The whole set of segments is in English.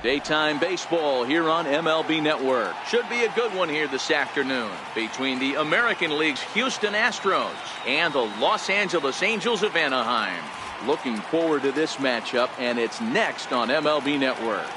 Daytime baseball here on MLB Network. Should be a good one here this afternoon between the American League's Houston Astros and the Los Angeles Angels of Anaheim. Looking forward to this matchup, and it's next on MLB Network.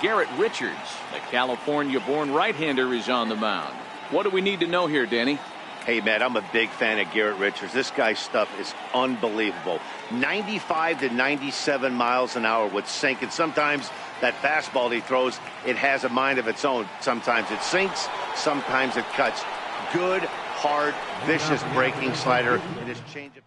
Garrett Richards, the California-born right-hander, is on the mound. What do we need to know here, Danny? Hey, Matt, I'm a big fan of Garrett Richards. This guy's stuff is unbelievable. 95 to 97 miles an hour with sink, and sometimes that fastball he throws, it has a mind of its own. Sometimes it sinks, sometimes it cuts. Good, hard, vicious breaking slider, and his changeup.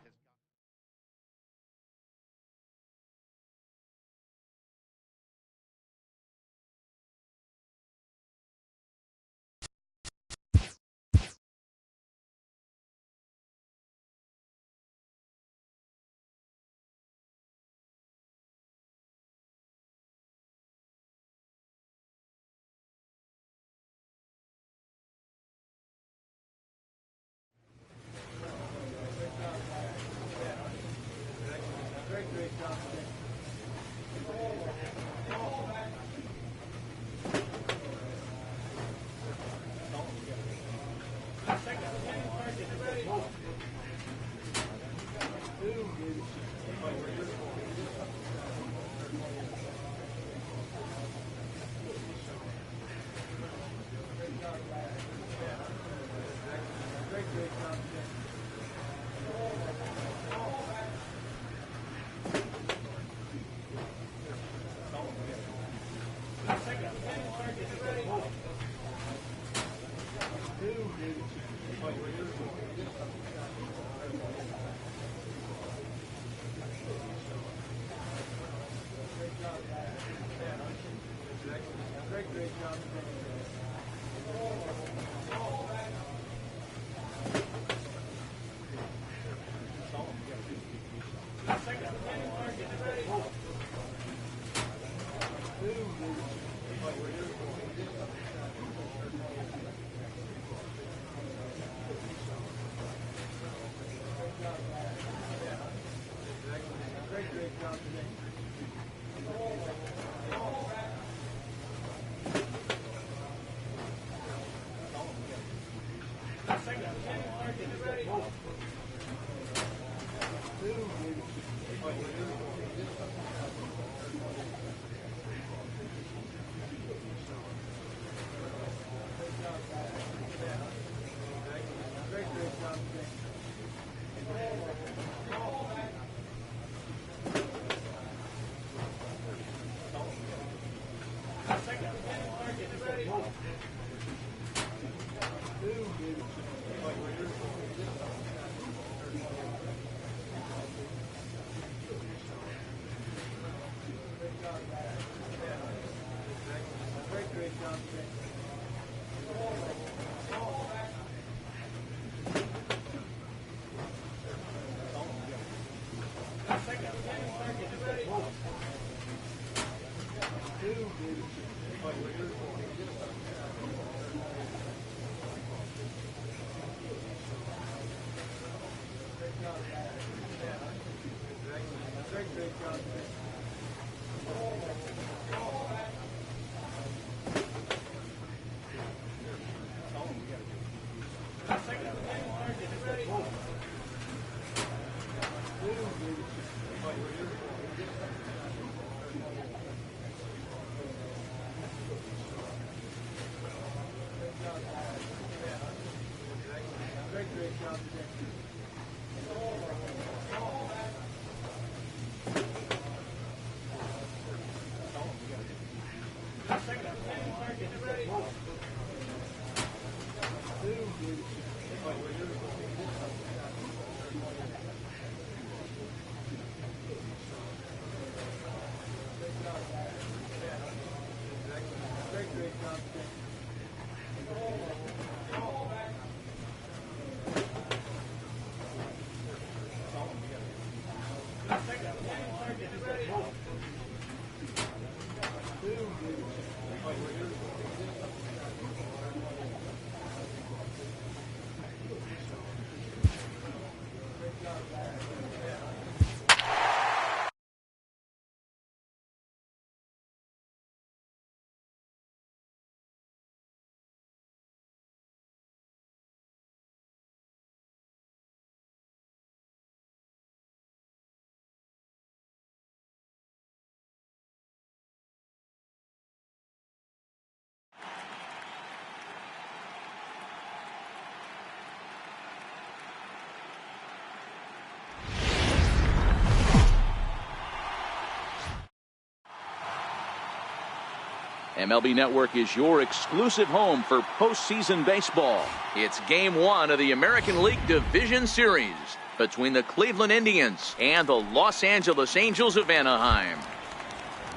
MLB Network is your exclusive home for postseason baseball. It's Game 1 of the American League Division Series between the Cleveland Indians and the Los Angeles Angels of Anaheim.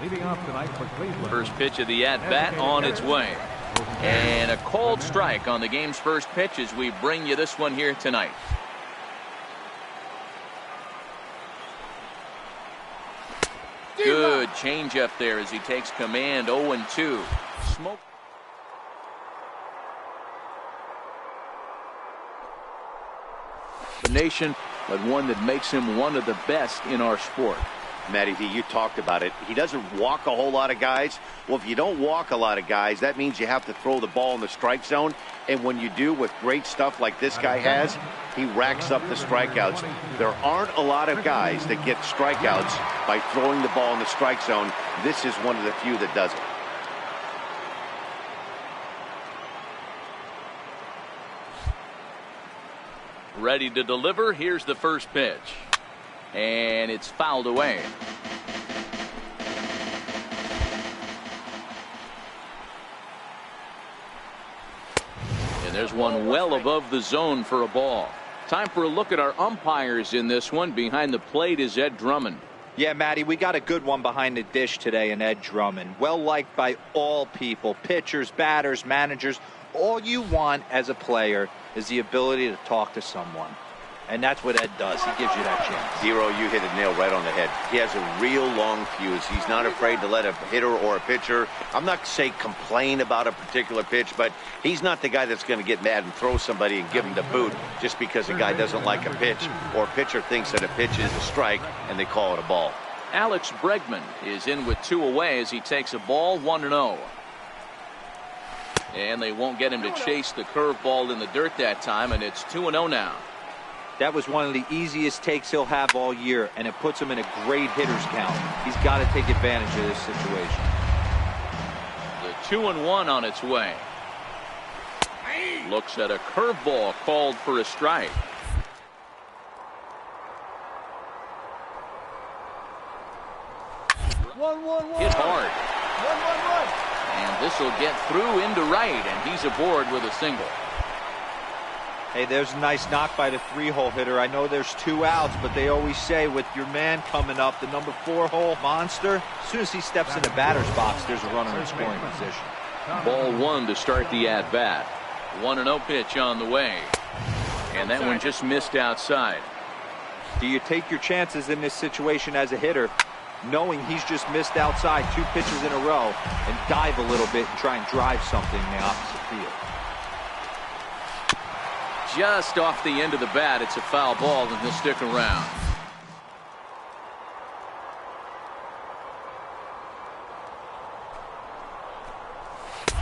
Leading off tonight for Cleveland. First pitch of the at-bat on its way. And a called strike on the game's first pitch as we bring you this one here tonight. Good changeup there as he takes command. 0-2. Smoke. The nation, but one that makes him one of the best in our sport. Matty V, you talked about it. He doesn't walk a whole lot of guys. Well, if you don't walk a lot of guys, that means you have to throw the ball in the strike zone. And when you do with great stuff like this guy has, he racks up the strikeouts. There aren't a lot of guys that get strikeouts by throwing the ball in the strike zone. This is one of the few that does it. Ready to deliver. Here's the first pitch. And it's fouled away. And there's one well above the zone for a ball. Time for a look at our umpires in this one. Behind the plate is Ed Drummond. Yeah, Matty, we got a good one behind the dish today in Ed Drummond. Well liked by all people, pitchers, batters, managers. All you want as a player is the ability to talk to someone. And that's what Ed does. He gives you that chance. Zero, you hit a nail right on the head. He has a real long fuse. He's not afraid to let a hitter or a pitcher, I'm not say complain about a particular pitch, but he's not the guy that's going to get mad and throw somebody and give him the boot just because a guy doesn't like a pitch or a pitcher thinks that a pitch is a strike and they call it a ball. Alex Bregman is in with 2 away as he takes a ball 1-0. And they won't get him to chase the curveball in the dirt that time, and it's 2-0 now. That was one of the easiest takes he'll have all year, and it puts him in a great hitter's count. He's got to take advantage of this situation. The 2-1 on its way. Looks at a curveball called for a strike. Hit hard. And this will get through into right, and he's aboard with a single. Hey, there's a nice knock by the 3-hole hitter. I know there's 2 outs, but they always say with your man coming up, the number 4-hole monster, as soon as he steps in the batter's box, there's a runner in scoring position. Ball 1 to start the at-bat. 1-0 pitch on the way. And that one just missed outside. Do you take your chances in this situation as a hitter, knowing he's just missed outside 2 pitches in a row, and dive a little bit and try and drive something in the opposite field? Just off the end of the bat, it's a foul ball, and he'll stick around.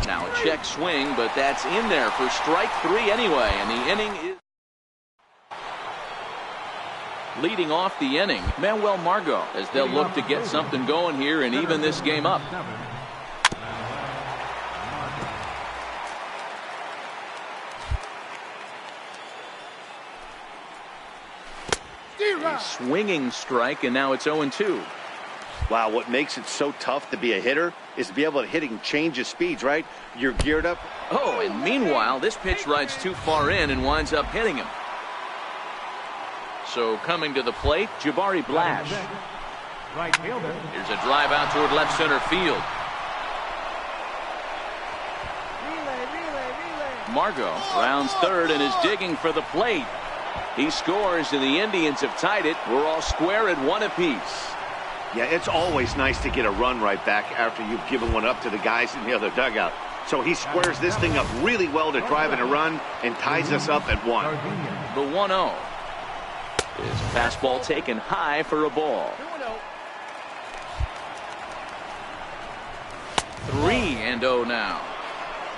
Now a check swing, but that's in there for strike 3 anyway, and the inning is leading off the inning. Manuel Margot, as they'll look to get something going here and even this game up. A swinging strike, and now it's 0-2. Wow, what makes it so tough to be a hitter is to be able to hit and change his speeds, right? You're geared up. Oh, and meanwhile, this pitch rides too far in and winds up hitting him. So coming to the plate, Jabari Blash. Right fielder. Here's a drive out toward left center field. Margot rounds third and is digging for the plate. He scores, and the Indians have tied it. We're all square at 1 apiece. Yeah, it's always nice to get a run right back after you've given one up to the guys in the other dugout. So he squares this thing up really well to drive in a run and ties us up at 1. The 1-0. His fastball taken high for a ball. 3-0 now.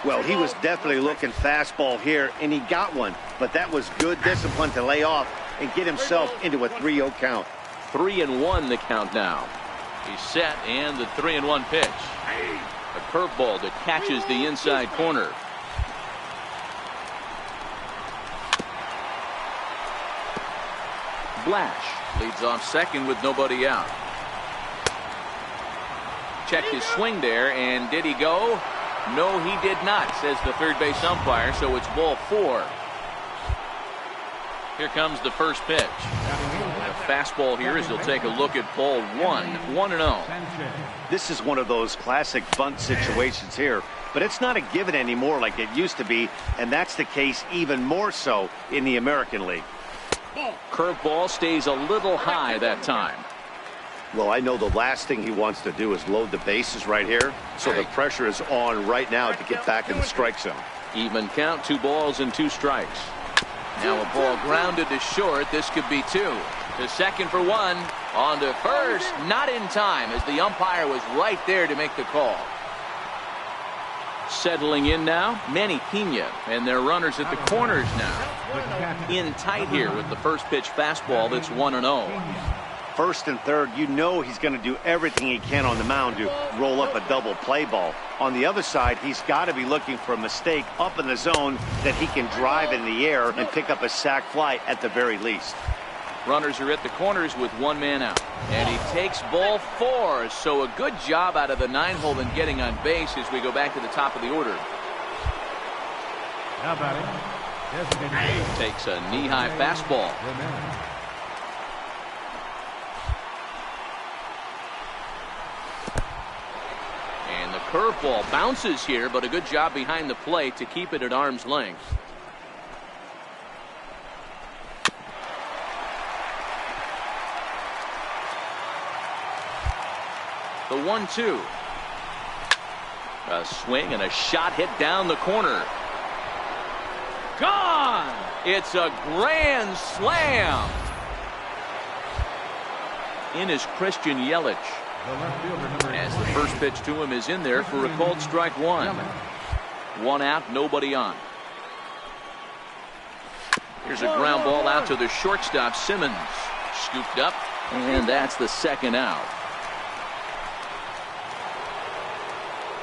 Well, he was definitely looking fastball here, and he got one. But that was good discipline to lay off and get himself into a 3-0 count. 3-1 the count now. He's set, and the 3-1 pitch. A curveball that catches the inside corner. Blash leads off second with nobody out. checked his swing there, and did he go? No, he did not, says the third base umpire, so it's ball 4. Here comes the first pitch. A fastball here as he'll take a look at ball 1, 1-0. This is one of those classic bunt situations here, but it's not a given anymore like it used to be, and that's the case even more so in the American League. Curveball stays a little high that time. Well, I know the last thing he wants to do is load the bases right here, so the pressure is on right now to get back in the strike zone. Even count, 2 balls and 2 strikes. Now a ball grounded to short. This could be 2. To second for 1. On to first. Not in time as the umpire was right there to make the call. Settling in now, Manny Pena, and their runners at the corners now. In tight here with the first pitch fastball that's 1-0. First and third, you know he's going to do everything he can on the mound to roll up a double play ball. On the other side, he's got to be looking for a mistake up in the zone that he can drive in the air and pick up a sac fly at the very least. Runners are at the corners with 1 man out. And he takes ball 4. So a good job out of the 9-hole in getting on base as we go back to the top of the order. Now batting. Takes a knee-high fastball. And the curveball bounces here, but a good job behind the plate to keep it at arm's length. The 1-2. A swing and a shot hit down the corner. Gone! It's a grand slam. In is Christian Yelich. As the first pitch to him is in there for a called strike 1. 1 out, nobody on. Here's a ground ball out to the shortstop, Simmons. Scooped up, and that's the second out.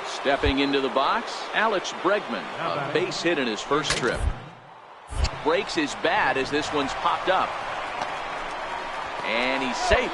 Stepping into the box, Alex Bregman, a base hit in his first trip. Breaks his bat as this one's popped up. And he's safe.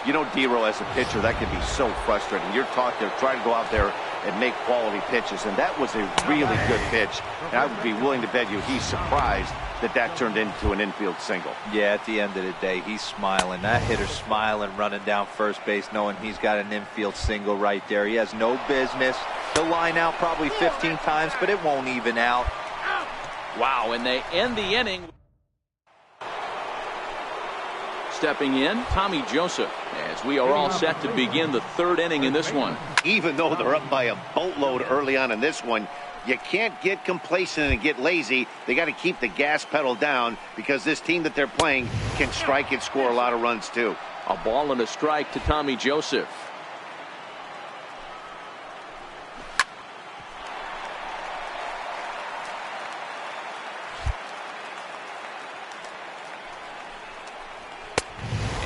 You know, D-Row, as a pitcher, that can be so frustrating. You're taught to try to go out there and make quality pitches, and that was a really good pitch. And I would be willing to bet you he's surprised that that turned into an infield single. Yeah, at the end of the day, he's smiling. That hitter's smiling, running down first base, knowing he's got an infield single right there. He has no business. He'll line out probably 15 times, but it won't even out. Wow, and they end the inning. Stepping in, Tommy Joseph, as we are all set to begin the 3rd inning in this one. Even though they're up by a boatload early on in this one, you can't get complacent and get lazy. They got to keep the gas pedal down because this team that they're playing can strike and score a lot of runs too. A ball and a strike to Tommy Joseph.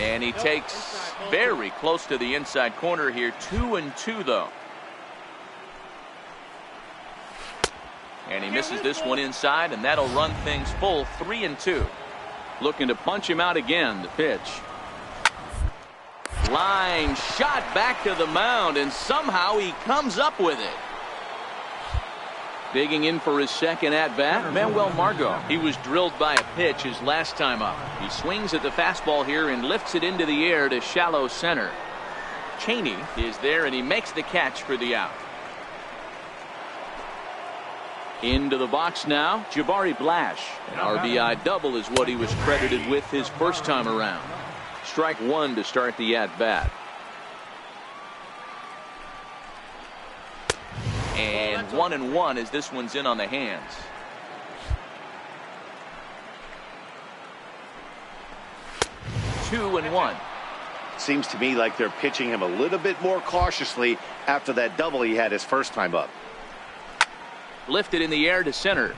And he takes very close to the inside corner here. 2-2 though. And he misses this one inside, and that'll run things full. 3-2. Looking to punch him out again. The pitch. Line shot back to the mound, and somehow he comes up with it. Digging in for his second at-bat, Manuel Margot. He was drilled by a pitch his last time up. He swings at the fastball here and lifts it into the air to shallow center. Cheney is there, and he makes the catch for the out. Into the box now, Jabari Blash. An RBI double is what he was credited with his first time around. Strike 1 to start the at-bat. And 1-1 as this one's in on the hands. Two and one. Seems to me like they're pitching him a little bit more cautiously after that double he had his first time up. Lifted in the air to center.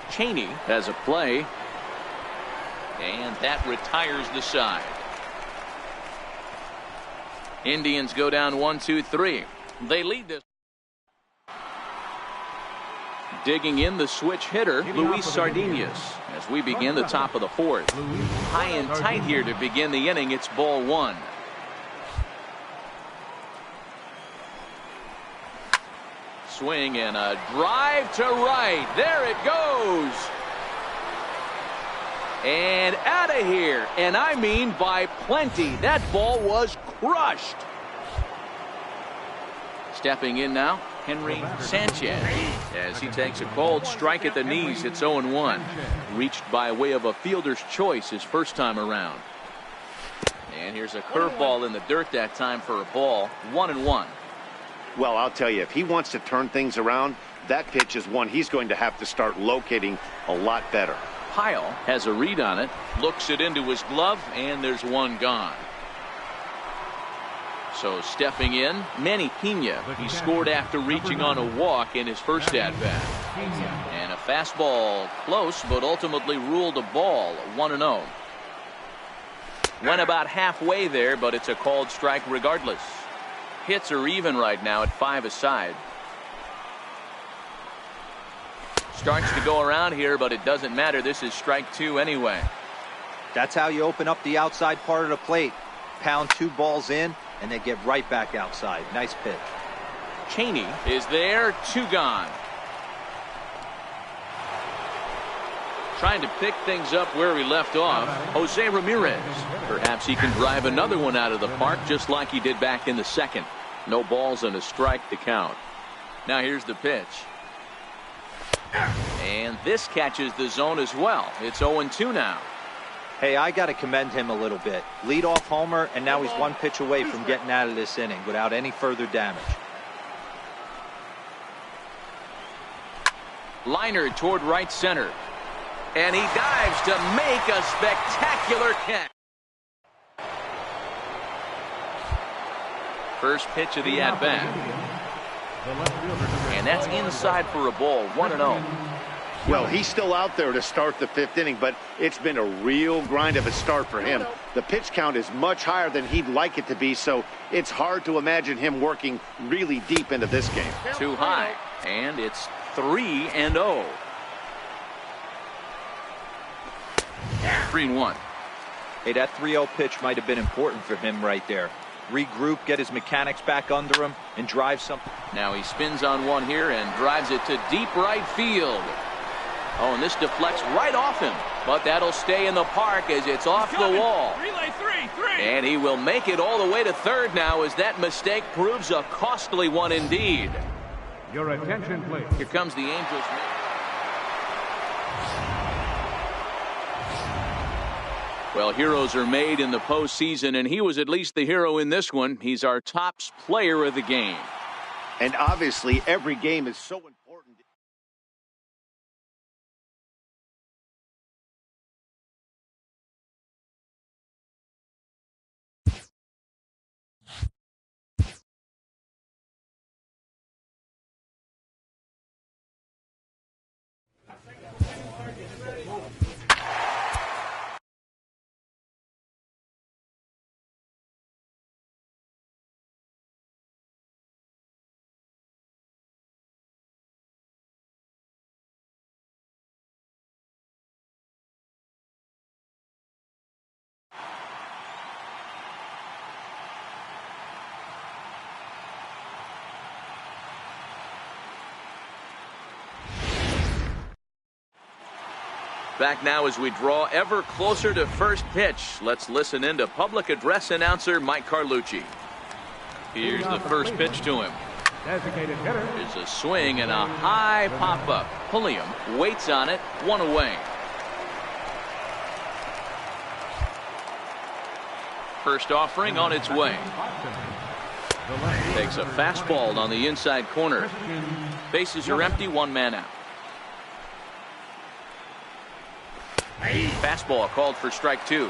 Cheney has a play. And that retires the side. Indians go down 1-2-3. They lead this. Digging in the switch hitter, Luis Sardinas, as we begin the top of the 4th. High and tight here to begin the inning. It's ball 1. Swing and a drive to right. There it goes. And out of here. And I mean by plenty. That ball was crushed. Stepping in now, Henry Sanchez, as he takes a cold strike at the knees. It's 0-1. Reached by way of a fielder's choice his first time around. And here's a curveball in the dirt that time for a ball. 1-1. Well, I'll tell you, if he wants to turn things around, that pitch is one he's going to have to start locating a lot better. Pyle has a read on it, looks it into his glove, and there's one gone. So stepping in, Manny Pena. He scored after reaching on a walk in his first at-bat. And a fastball close, but ultimately ruled a ball. 1-0. Went about halfway there, but it's a called strike regardless. Hits are even right now at 5 aside. Starts to go around here, but it doesn't matter. This is strike 2 anyway. That's how you open up the outside part of the plate. Pound 2 balls in, and they get right back outside. Nice pitch. Cheney is there. 2 gone. Trying to pick things up where he left off, Jose Ramirez. Perhaps he can drive another one out of the park just like he did back in the second. No balls and a strike to count. Now here's the pitch. And this catches the zone as well. It's 0-2 now. Hey, I got to commend him a little bit. Leadoff homer, and now he's 1 pitch away from getting out of this inning without any further damage. Liner toward right center. And he dives to make a spectacular catch. First pitch of the at-bat. And that's inside for a ball. 1-0. Well, he's still out there to start the 5th inning, but it's been a real grind of a start for him. The pitch count is much higher than he'd like it to be, so it's hard to imagine him working really deep into this game. Too high, and it's 3-0. 3-1. Hey, that 3-0 pitch might have been important for him right there. Regroup, get his mechanics back under him, and drive something. Now he spins on one here and drives it to deep right field. Oh, and this deflects right off him. But that'll stay in the park as it's off the wall. Relay 3-3. And he will make it all the way to third now as that mistake proves a costly one indeed. Your attention, please. Here comes the Angels. Well, heroes are made in the postseason, and he was at least the hero in this one. He's our top player of the game. And obviously, every game is so important. Back now as we draw ever closer to first pitch. Let's listen in to public address announcer Mike Carlucci. Here's the first pitch to him. Designated hitter. There's a swing and a high pop-up. Pulliam waits on it. 1 away. First offering on its way. Takes a fastball on the inside corner. Bases are empty. 1 man out. Fastball called for strike 2.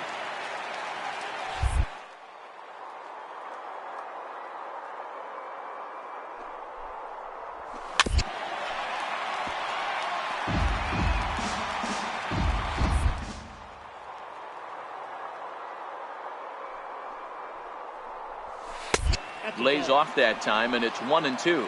Lays off that time, and it's 1-2.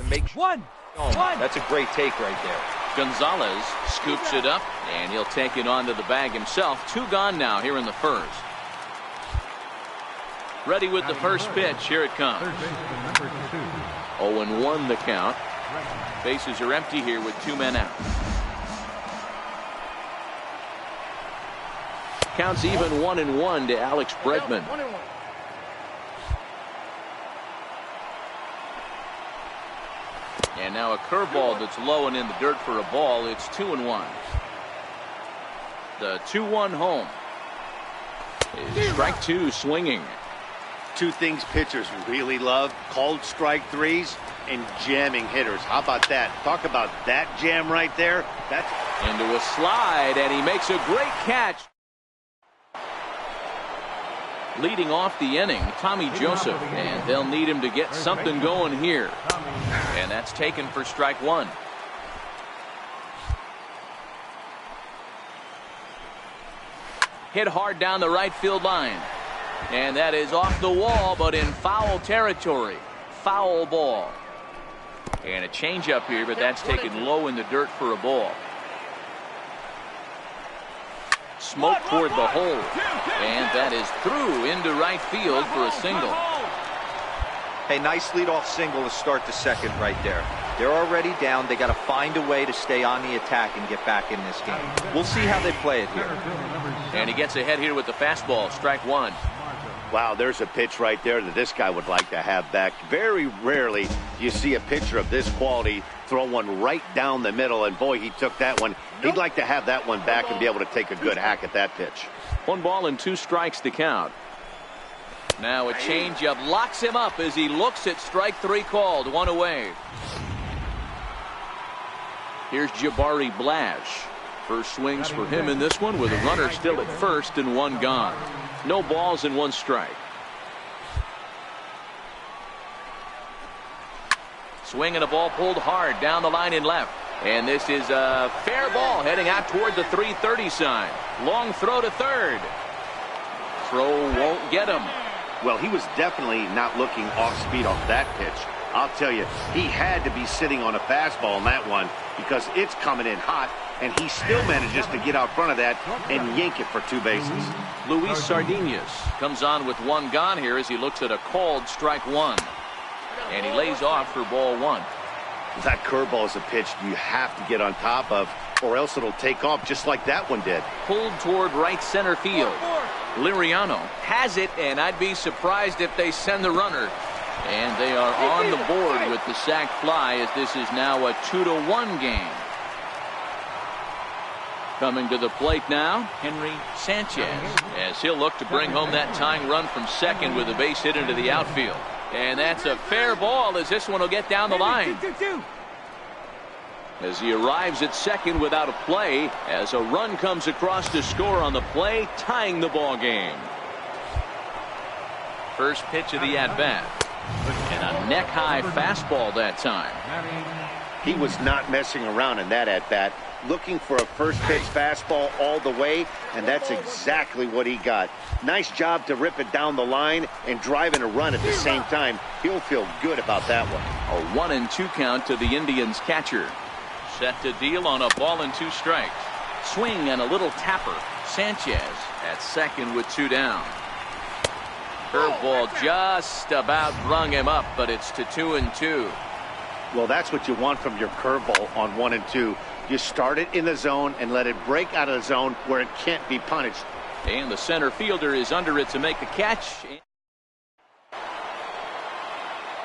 Makes one. That's a great take right there. Gonzalez scoops it up, and he'll take it onto the bag himself. 2 gone now here in the first. Ready with the first pitch. Here it comes. 0-1 the count. Bases are empty here with 2 men out. Counts even 1-1 to Alex Bregman. And now a curveball that's low and in the dirt for a ball. It's 2-1. The 2-1 home. Strike 2 swinging. 2 things pitchers really love: called strike 3s and jamming hitters. How about that? Talk about that jam right there. That's into a slide, and he makes a great catch. Leading off the inning, Tommy Joseph, and they'll need him to get something going here. And that's taken for strike 1. Hit hard down the right field line. And that is off the wall, but in foul territory. Foul ball. And a changeup here, but that's taken low in the dirt for a ball. Smoke toward the hole. And that is through into right field for a single. Hey, nice leadoff single to start the second right there. They're already down. They got to find a way to stay on the attack and get back in this game. We'll see how they play it here. And he gets ahead here with the fastball. Strike 1. Wow, there's a pitch right there that this guy would like to have back. Very rarely do you see a pitcher of this quality throw one right down the middle, and boy, he took that one. He'd like to have that one back and be able to take a good hack at that pitch. 1 ball and 2 strikes to count. Now a changeup locks him up as he looks at strike 3 called. 1 away. Here's Jabari Blash. First swings for him in this one with a runner still at first and 1 gone. No balls and 1 strike. Swing and a ball pulled hard down the line in left. And this is a fair ball heading out toward the 330 sign. Long throw to third. Throw won't get him. Well, he was definitely not looking off speed off that pitch. I'll tell you, he had to be sitting on a fastball on that one because it's coming in hot, and he still manages to get out front of that and yank it for 2 bases. Luis Sardinas comes on with 1 gone here as he looks at a called strike 1. And he lays off for ball 1. That curveball is a pitch you have to get on top of, or else it'll take off just like that one did. Pulled toward right center field. Liriano has it, and I'd be surprised if they send the runner. And they are on the board with the sac fly as this is now a 2-1 game. Coming to the plate now, Henry Sanchez, as he'll look to bring home that tying run from second with a base hit into the outfield. And that's a fair ball as this one will get down the line. As he arrives at second without a play, as a run comes across to score on the play, tying the ball game. First pitch of the at-bat. And a neck-high fastball that time. He was not messing around in that at-bat, looking for a first-pitch fastball all the way, and that's exactly what he got. Nice job to rip it down the line and drive in a run at the same time. He'll feel good about that one. A 1-2 count to the Indians catcher. Set to deal on a ball and 2 strikes. Swing and a little tapper. Sanchez at second with 2 down. Curveball just about rung him up, but it's to 2-2. Well, that's what you want from your curveball on 1 and 2. You start it in the zone and let it break out of the zone where it can't be punished. And the center fielder is under it to make the catch.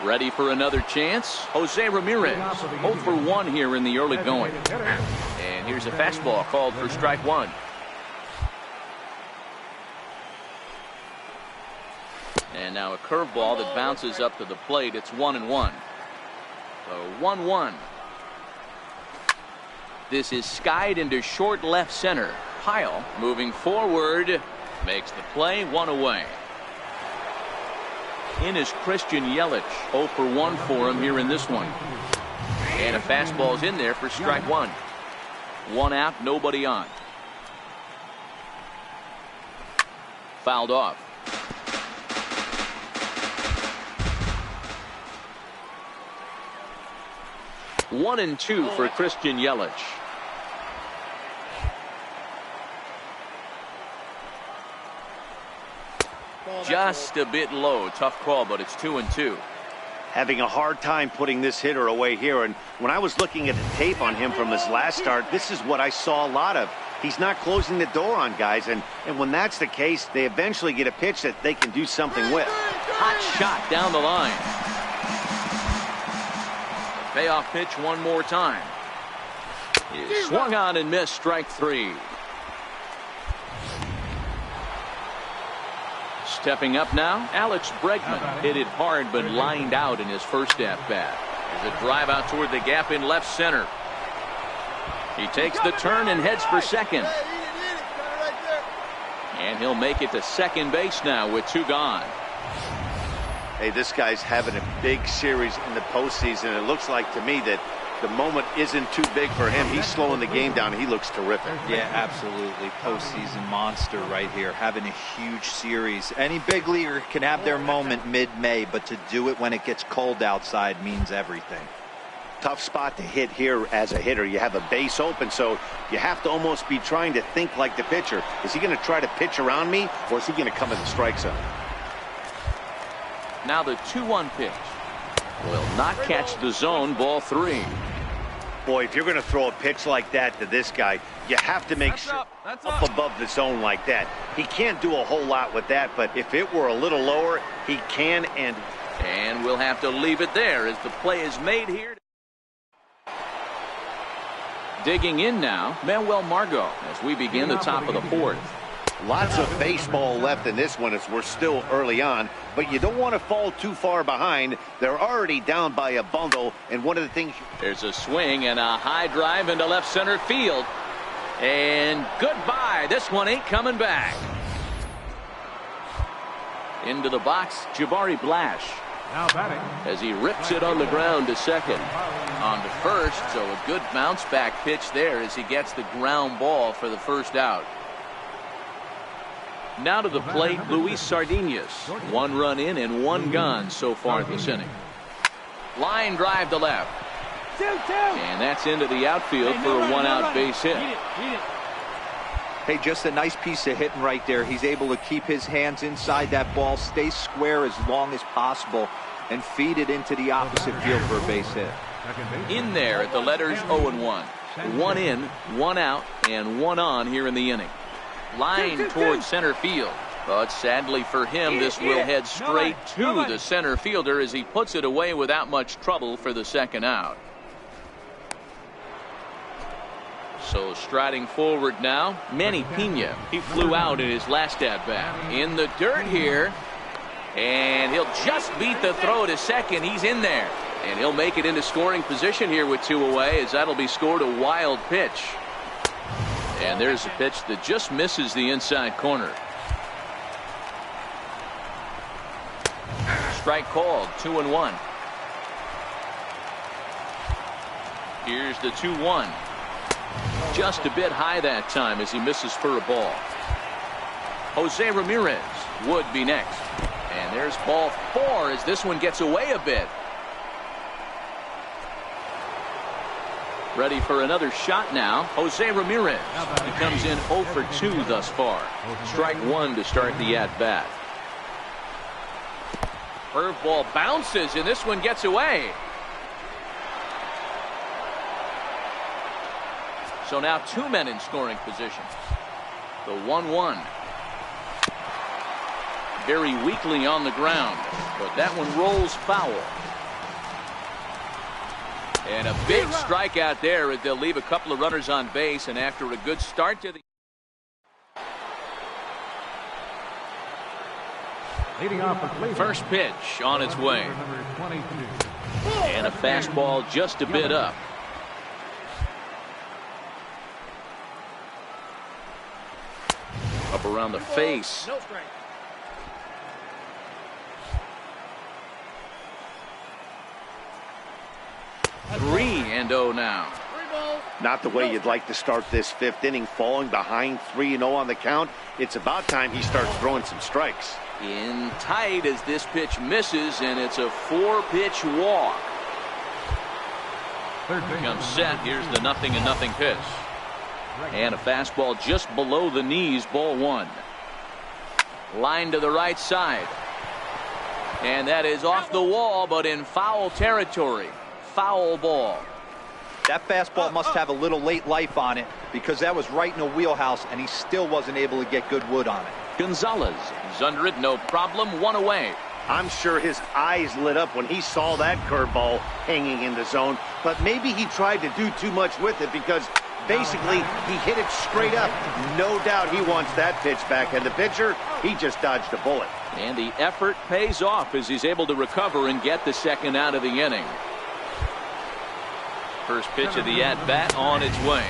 Ready for another chance. Jose Ramirez 0 for 1 here in the early going. And here's a fastball called for strike 1. And now a curveball that bounces up to the plate. It's 1-1. So 1-1. This is skied into short left center. Pyle moving forward. Makes the play. 1 away. In is Christian Yelich. 0 for 1 for him here in this one. And a fastball's in there for strike 1. 1 out, nobody on. Fouled off. 1-2 for Christian Yelich. Just a bit low. Tough call, but it's 2-2. Having a hard time putting this hitter away here. And when I was looking at the tape on him from his last start, this is what I saw a lot of. He's not closing the door on guys. And when that's the case, they eventually get a pitch that they can do something with. Hot shot down the line. Payoff pitch one more time. He swung on and missed, strike 3. Stepping up now, Alex Bregman hit it hard but lined out in his first at-bat. There's a drive out toward the gap in left center. He takes the turn and heads for second. And he'll make it to second base now with 2 gone. Hey, this guy's having a big series in the postseason. It looks like to me that the moment isn't too big for him. He's slowing the game down. He looks terrific. Yeah, absolutely. Postseason monster right here, having a huge series. Any big leaguer can have their moment mid-May, but to do it when it gets cold outside means everything. Tough spot to hit here as a hitter. You have a base open, so you have to almost be trying to think like the pitcher. Is he going to try to pitch around me, or is he going to come in the strike zone? Now the 2-1 pitch. Will not catch the zone, ball 3. Boy, if you're going to throw a pitch like that to this guy, you have to make sure up above the zone like that. He can't do a whole lot with that, but if it were a little lower, he can. And we'll have to leave it there as the play is made here. Digging in now, Manuel Margot as we begin the top of the 4th. Lots of baseball left in this one as we're still early on, but you don't want to fall too far behind. They're already down by a bundle, and one of the things... There's a swing and a high drive into left center field. And goodbye. This one ain't coming back. Into the box, Jabari Blash. Now batting. As he rips it on the ground to second. On to first, so a good bounce back pitch there as he gets the ground ball for the first out. Now to the plate, Luis Sardinas. 1 run in and 1 gone so far this inning. Line drive to left. And that's into the outfield for a 1-out base hit. Hey, just a nice piece of hitting right there. He's able to keep his hands inside that ball, stay square as long as possible, and feed it into the opposite field for a base hit. In there at the letters 0-1. 1 in, 1 out, and 1 on here in the inning. Line towards center field, but sadly for him this will head straight to the center fielder as he puts it away without much trouble for the second out. So striding forward now, Manny Pena. He flew out in his last at bat. In the dirt here, and he'll just beat the throw to second. He's in there, and he'll make it into scoring position here with 2 away as that'll be scored a wild pitch. And there's a pitch that just misses the inside corner. Strike called, 2-1. Here's the 2-1. Just a bit high that time as he misses for a ball. Jose Ramirez would be next. And there's ball 4 as this one gets away a bit. Ready for another shot now, Jose Ramirez. He comes in 0 for 2 thus far. Strike 1 to start the at-bat. Curveball bounces, and this one gets away. So now 2 men in scoring position. The 1-1. Very weakly on the ground, but that one rolls foul. And a big strikeout there as they'll leave a couple of runners on base, and after a good start to the Leading off the plate. first pitch on its way. And a fastball just a bit up. Up around the face. 3-0 now. Not the way you'd like to start this 5th inning, falling behind 3-0 on the count. It's about time he starts throwing some strikes. In tight as this pitch misses, and it's a 4-pitch walk. Comes set. Here's the 0-0 pitch. And a fastball just below the knees, ball 1. Line to the right side. And that is off the wall, but in foul territory. Foul ball. That fastball must have a little late life on it, because that was right in the wheelhouse, and he still wasn't able to get good wood on it. Gonzalez is under it, no problem, one away. I'm sure his eyes lit up when he saw that curveball hanging in the zone, but maybe he tried to do too much with it, because basically he hit it straight up. No doubt he wants that pitch back, and the pitcher, he just dodged a bullet. And the effort pays off as he's able to recover and get the second out of the inning. First pitch of the at-bat on its way.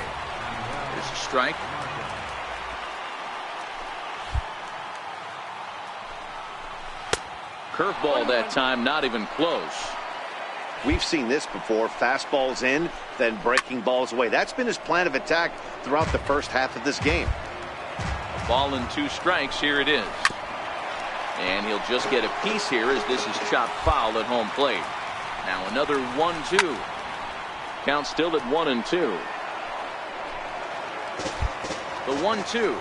Here's a strike. Curveball that time, not even close. We've seen this before. Fastballs in, then breaking balls away. That's been his plan of attack throughout the first half of this game. A ball and 2 strikes. Here it is. And he'll just get a piece here as this is chopped foul at home plate. Now another 1-2. Count still at 1-2. The 1-2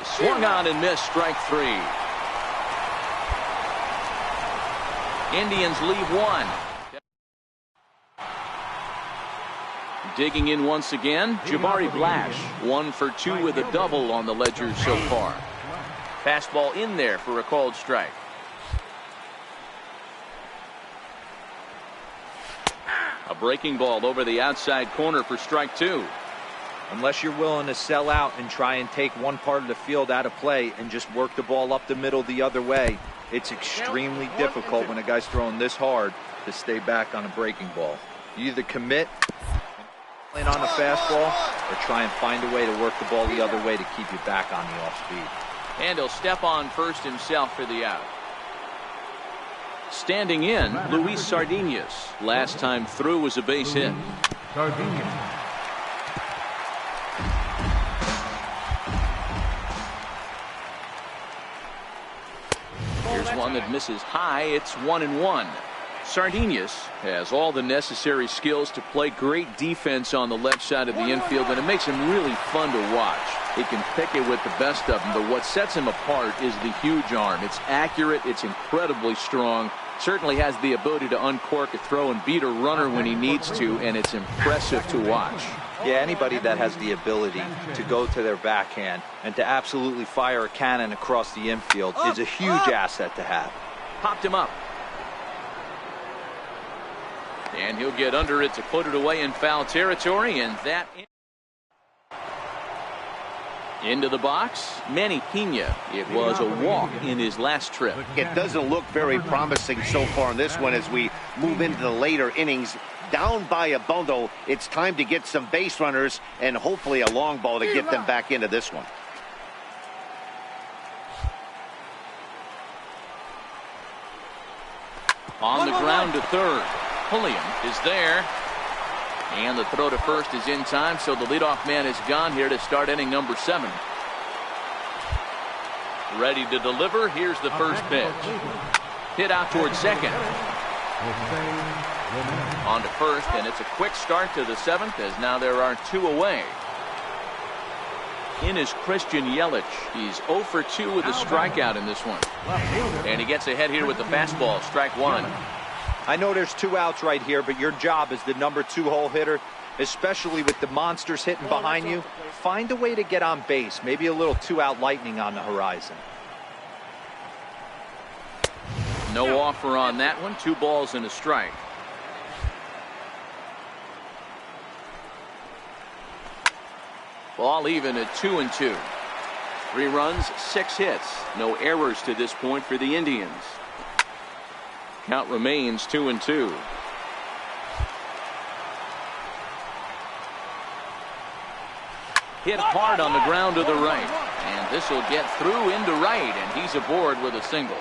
is swung on and missed. Strike 3. Indians leave 1. Digging in once again, Jabari Blash. 1 for 2 with a double on the ledger so far. Fastball in there for a called strike. A breaking ball over the outside corner for strike 2. Unless you're willing to sell out and try and take one part of the field out of play and just work the ball up the middle the other way, it's extremely difficult when a guy's throwing this hard to stay back on a breaking ball. You either commit and on a fastball or try and find a way to work the ball the other way to keep you back on the off speed. And he'll step on first himself for the out. Standing in, Luis Sardinas. Last time through was a base hit. Here's one that misses high. It's 1-1. Sardinas has all the necessary skills to play great defense on the left side of the infield, and it makes him really fun to watch. He can pick it with the best of them, but what sets him apart is the huge arm. It's accurate, it's incredibly strong, certainly has the ability to uncork a throw and beat a runner when he needs to, and it's impressive to watch. Yeah, anybody that has the ability to go to their backhand and to absolutely fire a cannon across the infield is a huge asset to have. Popped him up. And he'll get under it to put it away in foul territory, and that into the box. Manny Pena. It was a walk in his last trip. It doesn't look very promising so far in this one as we move into the later innings. Down by a bundle, it's time to get some base runners and hopefully a long ball to get them back into this one. On the ground to third. Pulliam is there. And the throw to first is in time, so the leadoff man is gone here to start inning number 7. Ready to deliver. Here's the first pitch. Hit out towards second. On to first, and it's a quick start to the 7th as now there are 2 away. In is Christian Yelich. He's 0 for 2 with a strikeout in this one. And he gets ahead here with the fastball. Strike 1. I know there's 2 outs right here, but your job as the number 2 hole hitter, especially with the monsters hitting behind you, find a way to get on base. Maybe a little 2-out lightning on the horizon. No offer on that one. 2 balls and a strike. Ball even at 2-2. 3 runs, 6 hits. No errors to this point for the Indians. Count remains 2-2. Hit hard on the ground to the right. And this will get through into right, and he's aboard with a single.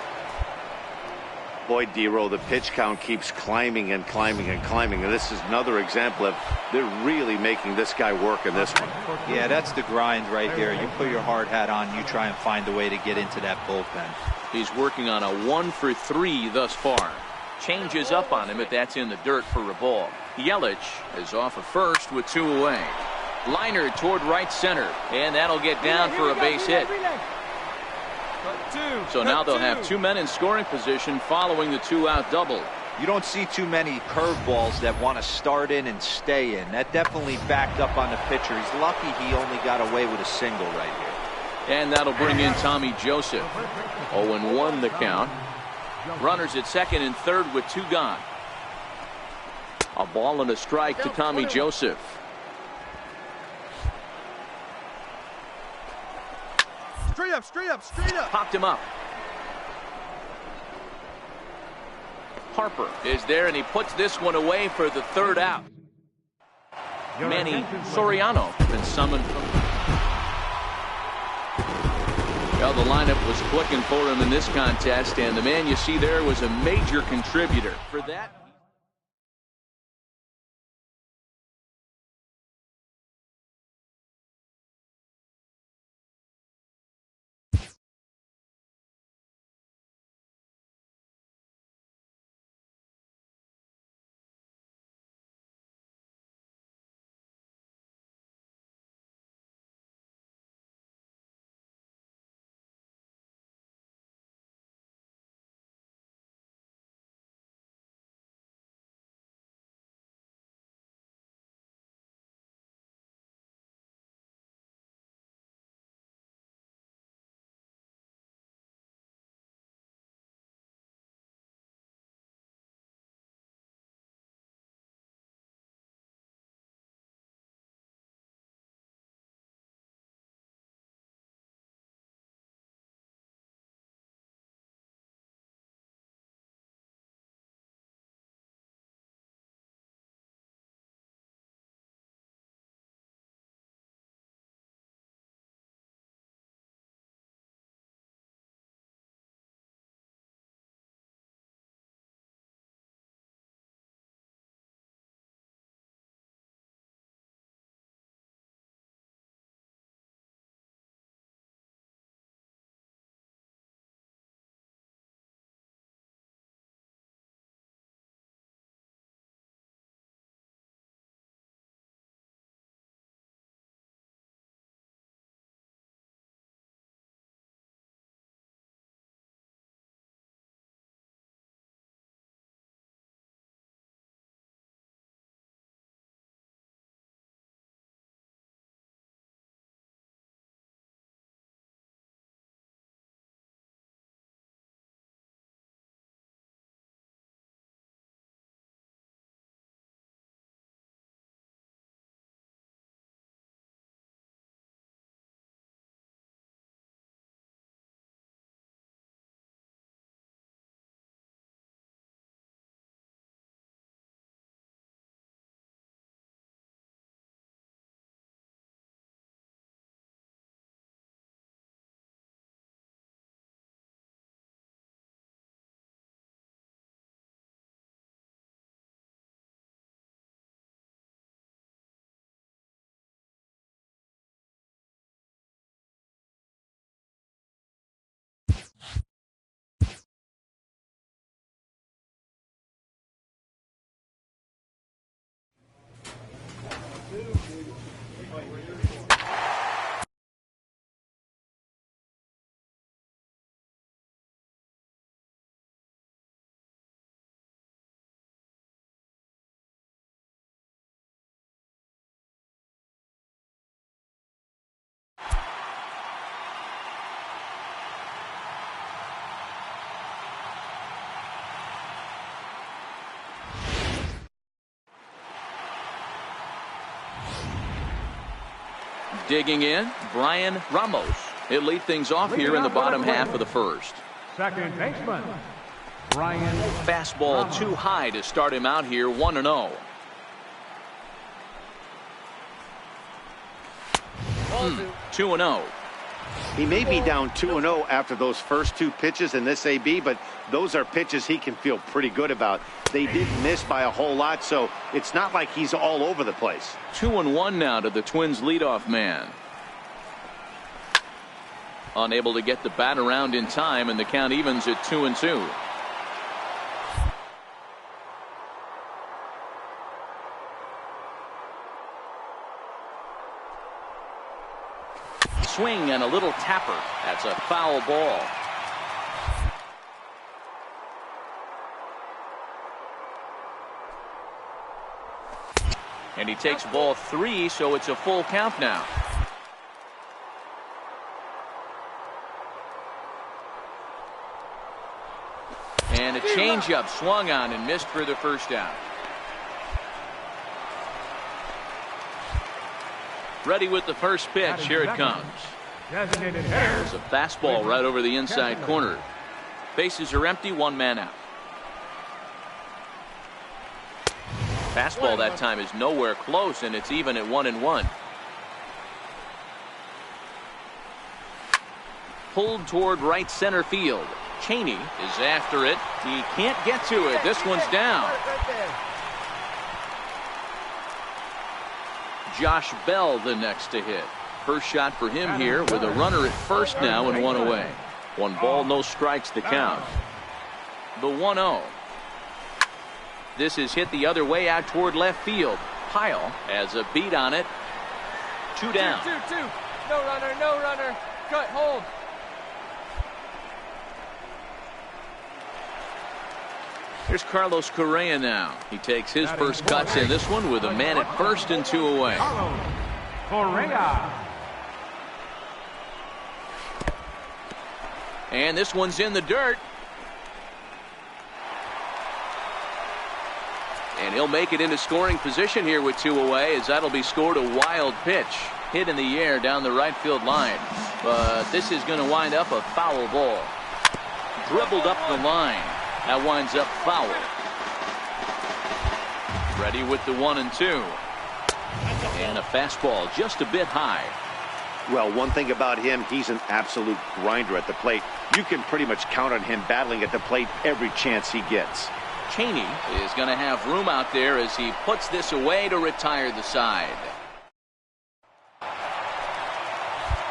Boy, D-Row, the pitch count keeps climbing and climbing and climbing. And this is another example of they're really making this guy work in this one. Yeah, that's the grind right there. You put your hard hat on, you try and find a way to get into that bullpen. He's working on a 1 for 3 thus far. Changes up on him, but that's in the dirt for a ball. Yelich is off of first with 2 away. Liner toward right center, and that'll get down for a base hit. So now they'll have 2 men in scoring position following the 2-out double. You don't see too many curveballs that want to start in and stay in. That definitely backed up on the pitcher. He's lucky he only got away with a single right here. And that'll bring in Tommy Joseph. 0-1 the count. Runners at second and third with 2 gone. A ball and a strike to Tommy Joseph. Straight up, straight up, straight up. Popped him up. Harper is there, and he puts this one away for the 3rd out. Manny Soriano been summoned from. Well, the lineup was clicking for him in this contest, and the man you see there was a major contributor for that. Digging in, Brian Ramos. He'll lead things off here in the bottom half of the first. Second baseman, Brian. Fastball too high to start him out here, 1-0. 2-0. He may be down 2-0 after those first 2 pitches in this AB, but those are pitches he can feel pretty good about. They did miss by a whole lot, so it's not like he's all over the place. 2-1 now to the Twins leadoff man. Unable to get the bat around in time, and the count evens at 2-2. swing and a little tapper. That's a foul ball. And he takes ball 3, so it's a full count now. And a changeup swung on and missed for the first out. Ready with the first pitch. Here it comes. There's a fastball right over the inside corner. Bases are empty, 1 man out. Fastball that time is nowhere close, and it's even at 1-1. Pulled toward right center field. Cheney is after it. He can't get to it. This one's down. Josh Bell the next to hit. First shot for him here with a runner at first now and 1 away. 1 ball, no strikes to count. The 1-0. This is hit the other way out toward left field. Pyle has a beat on it. 2 down. 2. No runner, no runner. Cut, hold. Here's Carlos Correa now. He takes his first cuts in this one with a man at first and 2 away. Correa. And this one's in the dirt. And he'll make it into scoring position here with 2 away, as that'll be scored. A wild pitch hit in the air down the right field line. But this is going to wind up a foul ball. Dribbled up the line. That winds up foul. Ready with the 1-2. And a fastball just a bit high. Well, one thing about him, he's an absolute grinder at the plate. You can pretty much count on him battling at the plate every chance he gets. Cheney is going to have room out there as he puts this away to retire the side.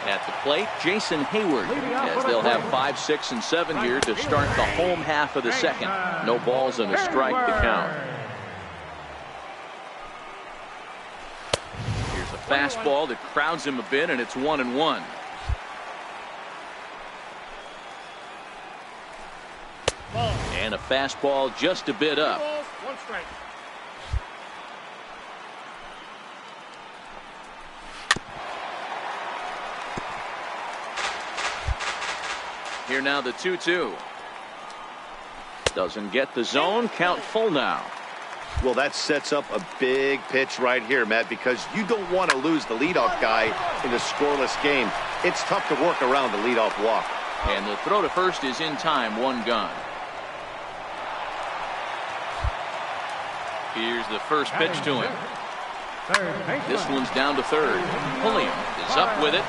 At the plate, Jason Hayward, as they'll have 5, 6, and 7 here to start the home half of the second. No balls and a strike to count. Here's a fastball that crowds him a bit, and it's 1-1. And a fastball just a bit up. 1 strike. Here now the 2-2. Doesn't get the zone. Count full now. Well, that sets up a big pitch right here, Matt, because you don't want to lose the leadoff guy in a scoreless game. It's tough to work around the leadoff walk. And the throw to first is in time. 1 gone. Here's the first pitch to him. This one's down to third. Pulliam is up with it.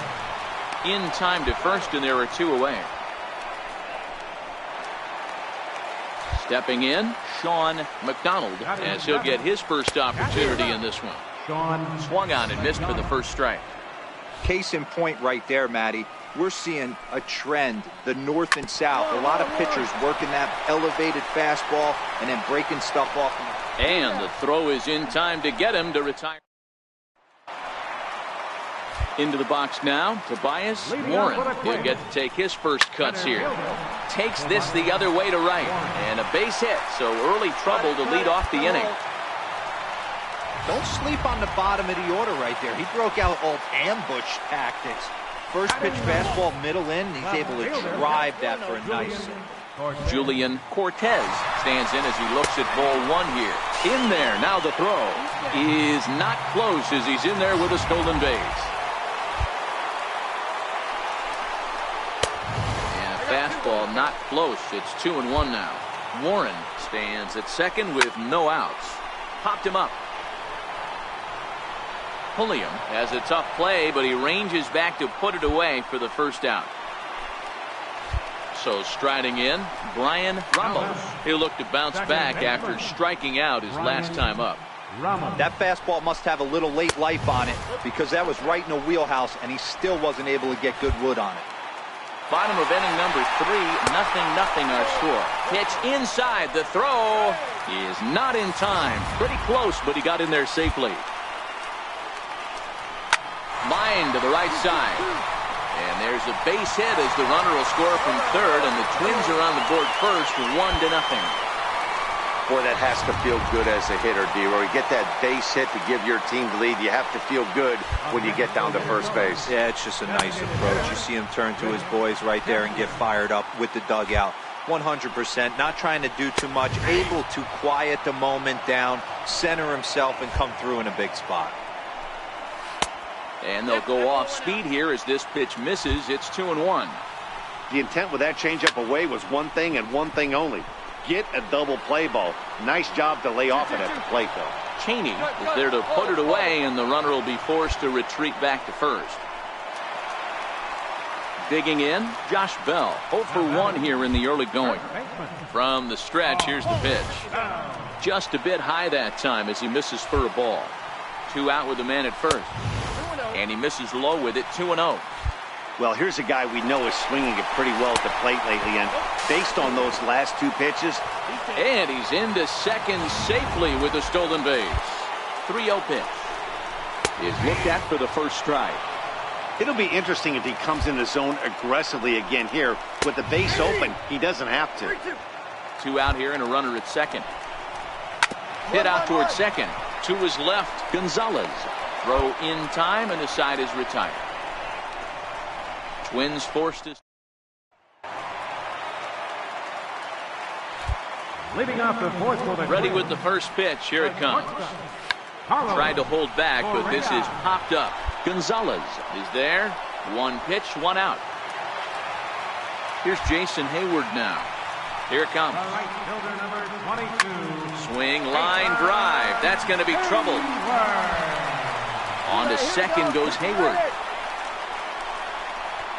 In time to first, and there are 2 away. Stepping in, Sean McDonald, as he'll get his first opportunity in this one. Swung on and missed for the first strike. Case in point right there, Matty. We're seeing a trend, the north and south. A lot of pitchers working that elevated fastball and then breaking stuff off. And the throw is in time to get him to retire. Into the box now, Tobias Warren. He'll get to take his first cuts here. Takes this the other way to right. And a base hit, so early trouble to lead off the inning. Don't sleep on the bottom of the order right there. He broke out old ambush tactics. First pitch fastball middle in, and he's able to drive that for a nice. Julian Cortez stands in as he looks at ball 1 here. In there, now the throw is not close as he's in there with a stolen base. Fastball not close. It's 2-1 now. Warren stands at second with no outs. Popped him up. Pulliam has a tough play, but he ranges back to put it away for the first out. So striding in, Brian Ramos. He'll look to bounce back after striking out his last time up. That fastball must have a little late life on it, because that was right in the wheelhouse, and he still wasn't able to get good wood on it. Bottom of inning number 3, 0-0 our score. Pitch inside. The throw is not in time. Pretty close, but he got in there safely. Line to the right side. And there's a base hit as the runner will score from third, and the Twins are on the board first, 1-0. Boy, that has to feel good as a hitter, D-Roy. You get that base hit to give your team the lead. You have to feel good when you get down to first base. Yeah, it's just a nice approach. You see him turn to his boys right there and get fired up with the dugout. 100%, not trying to do too much, able to quiet the moment down, center himself, and come through in a big spot. And they'll go off speed here as this pitch misses. It's 2-1. The intent with that changeup away was one thing and one thing only. Get a double play ball. Nice job to lay off it at the plate, though. Cheney is there to put it away, and the runner will be forced to retreat back to first. Digging in, Josh Bell. 0 for 1 here in the early going. From the stretch, here's the pitch. Just a bit high that time as he misses for a ball. 2 out with the man at first. And he misses low with it, 2-0. Well, here's a guy we know is swinging it pretty well at the plate lately, and based on those last 2 pitches. And he's into second safely with a stolen base. 3-0 pitch is looked at for the first strike. It'll be interesting if he comes in the zone aggressively again here. With the base open, he doesn't have to. 2 out here and a runner at second. Hit out towards second. To his left, Gonzalez. Throw in time, and the side is retired. Twins forced to. Leading off the fourth quarter. Ready with the first pitch. Here it comes. Tried to hold back, but this is popped up. Gonzalez is there. 1 pitch, 1 out. Here's Jason Hayward now. Here it comes. Right fielder number 22. Swing, line drive. That's going to be trouble. On to second goes Hayward.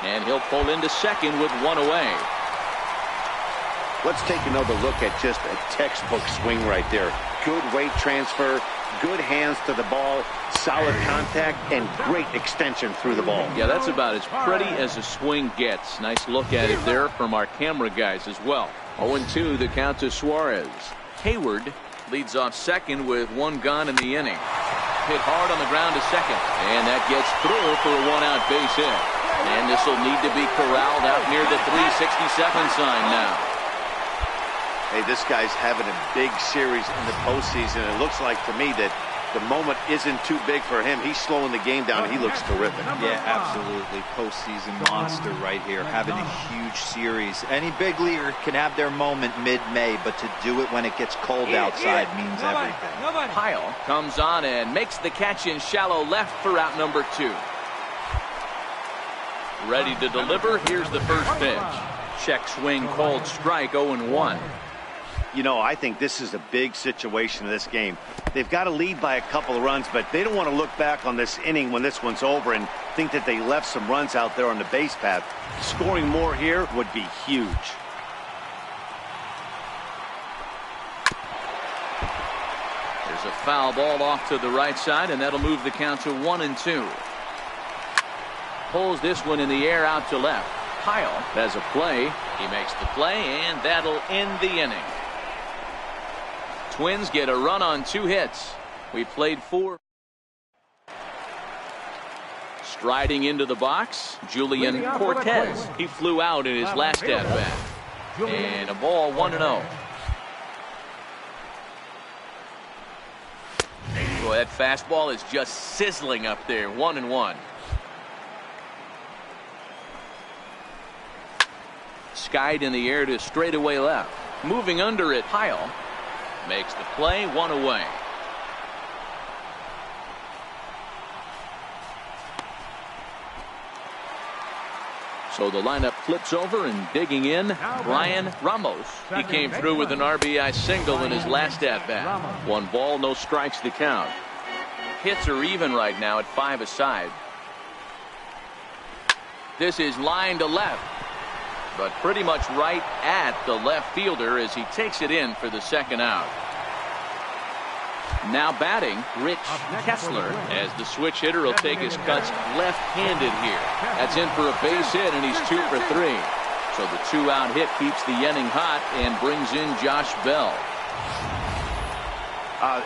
And he'll pull into second with 1 away. Let's take another look at just a textbook swing right there. Good weight transfer, good hands to the ball, solid contact, and great extension through the ball. Yeah, that's about as pretty as a swing gets. Nice look at it there from our camera guys as well. 0-2 the count to Suarez. Hayward leads off second with 1 gone in the inning. Hit hard on the ground to second, and that gets through for a 1-out base hit. And this will need to be corralled out near the 367 sign now. Hey, this guy's having a big series in the postseason. It looks like to me that the moment isn't too big for him. He's slowing the game down. He looks terrific. Yeah, absolutely. Postseason monster right here, having a huge series. Any big leaguer can have their moment mid-May, but to do it when it gets cold outside means everything. Pyle comes on and makes the catch in shallow left for out number 2. Ready to deliver. Here's the first pitch. Check swing called strike. 0-1. You know, I think this is a big situation in this game. They've got to lead by a couple of runs, but they don't want to look back on this inning when this one's over and think that they left some runs out there on the base path. Scoring more here would be huge. There's a foul ball off to the right side, and that'll move the count to 1-2. Pulls this one in the air out to left. Pyle has a play. He makes the play, and that'll end the inning. Twins get a run on 2 hits. We played 4. Striding into the box, Julian Cortez. He flew out in his last at-bat. And a ball 1-0. Boy, that fastball is just sizzling up there. 1-1. Skied in the air to straightaway left. Moving under it, Pyle makes the play, 1 away. So the lineup flips over, and digging in, Brian Ramos. He came through with an RBI single in his last at-bat. 1 ball, no strikes to count. Hits are even right now at 5 aside. This is line to left, but pretty much right at the left fielder as he takes it in for the second out. Now batting, Rich Kessler, as the switch hitter will take his cuts left-handed here. That's in for a base hit, and he's 2 for 3. So the 2-out hit keeps the inning hot and brings in Josh Bell.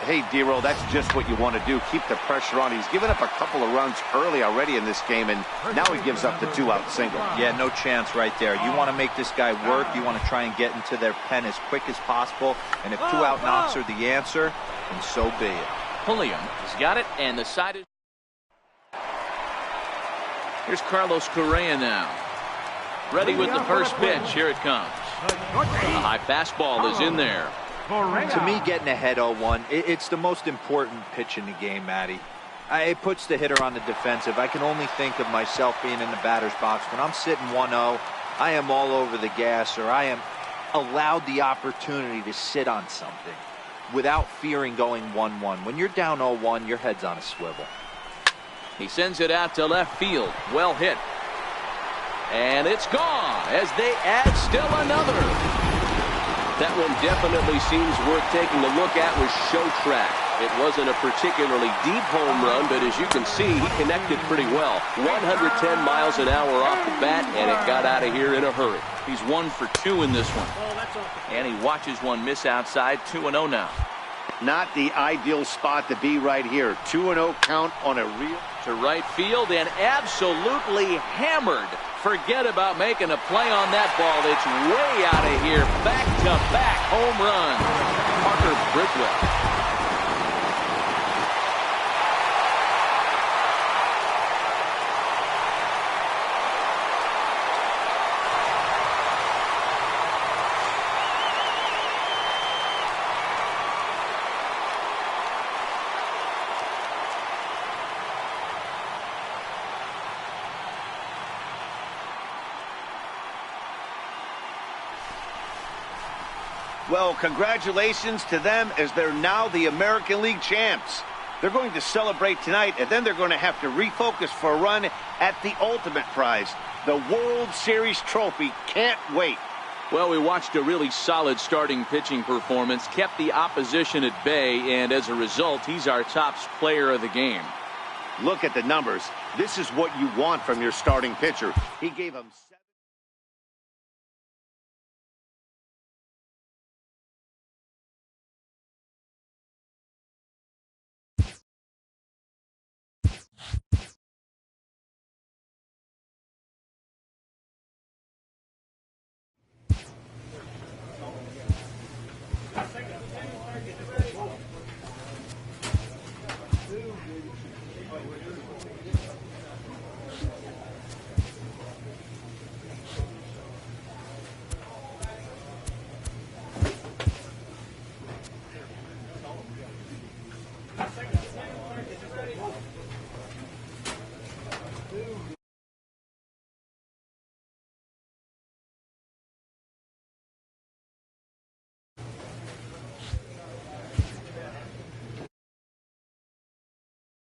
Hey, D-Roll, that's just what you want to do. Keep the pressure on. He's given up a couple of runs early already in this game, and now he gives up the 2-out single. Yeah, no chance right there. You want to make this guy work. You want to try and get into their pen as quick as possible. And if 2-out knocks are the answer, then so be it. Pulliam has got it, and the side is... Here's Carlos Correa now. Ready with the first pitch. Here it comes. A high fastball is in there. To me, getting ahead 0-1, it's the most important pitch in the game, Matty. It puts the hitter on the defensive. I can only think of myself being in the batter's box. When I'm sitting 1-0, I am all over the gas, or I am allowed the opportunity to sit on something without fearing going 1-1. When you're down 0-1, your head's on a swivel. He sends it out to left field. Well hit. And it's gone as they add still another. That one definitely seems worth taking a look at with show track. It wasn't a particularly deep home run, but as you can see, he connected pretty well. 110 miles an hour off the bat, and it got out of here in a hurry. He's 1 for 2 in this one. And he watches one miss outside. 2-0 now. Not the ideal spot to be right here. 2-0 count on a real... To right field and absolutely hammered. Forget about making a play on that ball. It's way out of here. Back-to-back home run. Parker Bridwell. Well, congratulations to them as they're now the American League champs. They're going to celebrate tonight, and then they're going to have to refocus for a run at the ultimate prize, the World Series trophy. Can't wait. Well, we watched a really solid starting pitching performance, kept the opposition at bay, and as a result, he's our top player of the game. Look at the numbers. This is what you want from your starting pitcher. He gave him